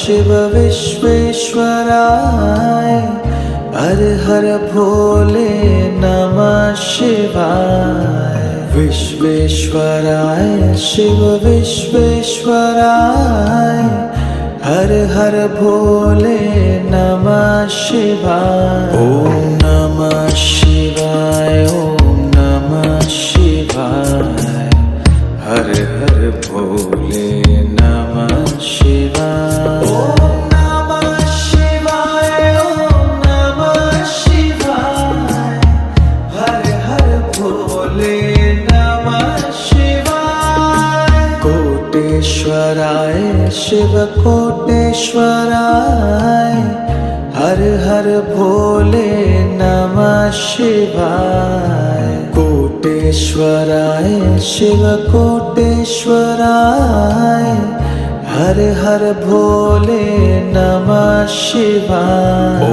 शिव विश्वेश्वराय हर हर भोले नमः शिवाय। विश्वेश्वराय शिव विश्वेश्वराय हर हर भोले नमः शिवाय। ओम नमः शिवाय ओम नमः शिवाय हर हर भोले नमः शिवाय। ओम नमः शिवाय ओम नमः शिवाय हर हर भोले नमः शिवाय। कोटेश्वराय शिव कोटेश्वराय हर हर भोले नमः शिवाय। कोटेश्वराय शिव कोटेश्वराय हर हर भोले नमः शिवाय।